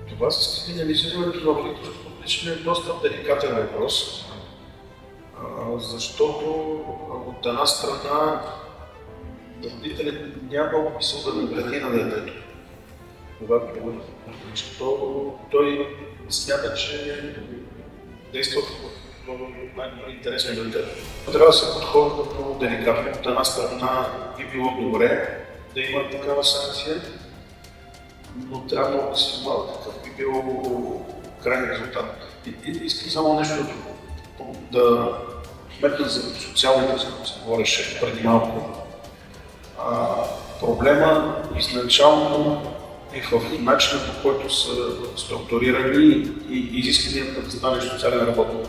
Това с криминализирането на родителството лично е доста деликатен въпрос, защото от една страна родителят няма много мисъл да нагледи на детето. Когато го той смята, че действа в най-интересно на детето. Трябва да се подходи много деликатно. От една страна би било добре да има такава санкция, но трябва много да се внимава какъв би бил крайен резултат. Искам само нещо да вметна за социалните, за които се говореше преди малко. Проблема изначално е в начина, по който са структурирани и изискванията да станеш социален работник.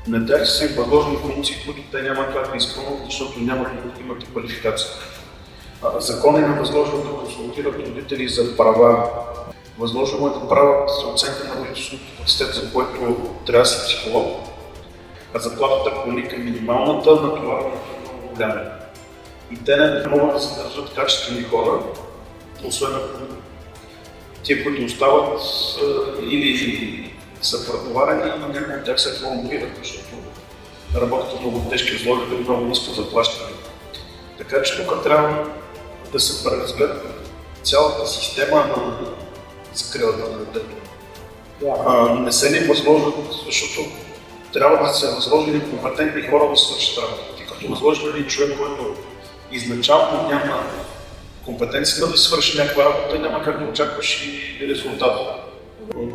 На тях са им възложени функции, които те нямат как да изпълнят, защото нямат необходимата квалификация. Законът им е възложено да консултират родители за права. Възложено е да правят оценка на родителското капацитет, за което трябва да си психолог. А заплатата клони към минималната, натоварването е много голямо. И те не могат да се държат качествени хора, освен ако тия, които остават или са претоварени, и някои от тях се пролонгират, защото работят в много тежки условия и много ниско заплащане. Така че тук трябва да се преразгледа цялата система на закрилата на детето. Не се ли възложат, защото трябва да се възложили компетентни хора да свършат работа. И като възложиш един човек, който изначално няма компетенцията да свърши някаква работа, няма как да очакваш и резултата.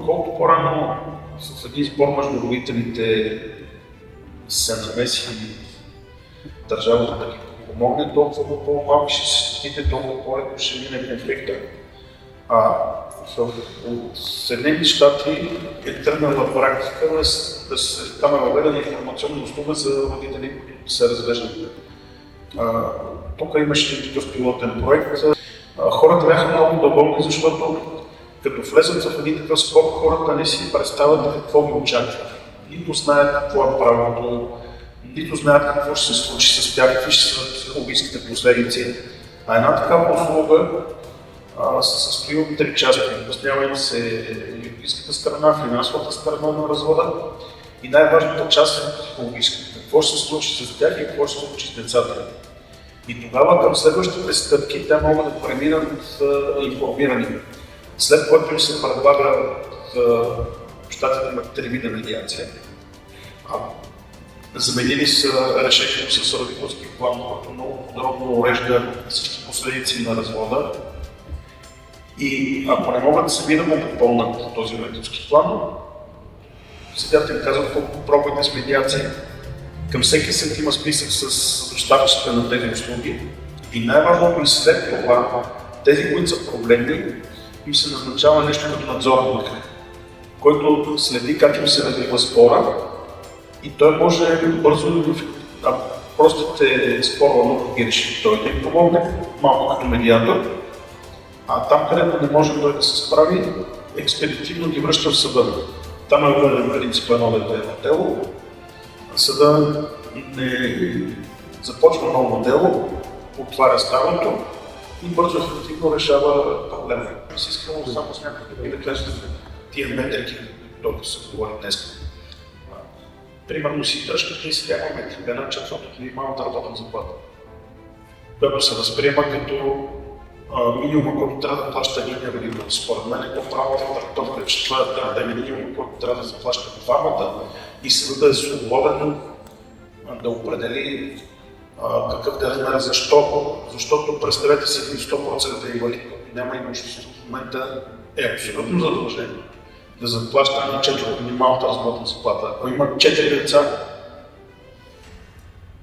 Колкото по-рано в един спор между родителите се намеси държавата да ги помогне, толкова по-малко ще се щетите, толкова по-леко ще мине конфликта. От Съединените щати е тръгнала практика там е въведена информационна услуга за родители, които се развеждат. Тук имаше такъв пилотен проект. Хората бяха много доволни, защото като влезат в един такъв спор, хората не си представят какво ги очаква. Нито знаят какво е правилното, нито знаят какво ще се случи с тях, какви ще са психологическите последици. А една такава услуга се състои от 3 части. Обяснява им се юридическата страна, финансовата страна на развода и най-важната част е психологическата. Какво ще се случи с тях и какво ще се случи с децата. И тогава към следващите стъпки те могат да преминат информирани. След което им се предлага щатите на термина медиация. Заменили са решението с родителски план, който много подробно урежда всички последици на развода. И ако не могат сами да му попълнат този родителски план, съдията им казва, пробвайте с медиация. Към всеки съд има списък с доставчиците на тези услуги и най-важното и след това, тези, които са проблемни, им се назначава нещо като надзорник, който следи как им се развива спора и той може бързо, простите спора да ги реши, той да им помогне малко като медиатор, а там, където не може той да се справи, експедитивно ги връща в съда. Там е въведен принцип едно дете на дело. Съда не започва ново дело, отваря старото и бързо ефективно решава проблема. Аз искам само с някакви да кажа тия метрики, които се говори днес. Примерно си дръжката и сега метрика, една част от минималната работна заплата, която се възприема като минимума, който трябва да плаща един родител. Според мен е по-правилната трактовка, че това трябва да е минимум, който трябва да заплаща двамата и съдът е свободен да определи какъв да е размер. Защо? Защото представете си един 100% инвалид, който няма имущество. В момента е абсолютно задължен да заплаща на 4 минималната работна заплата. Ако има 4 деца,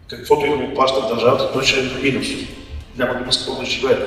каквото и да му плаща държавата, той ще е минус. Няма да има с какво да живее.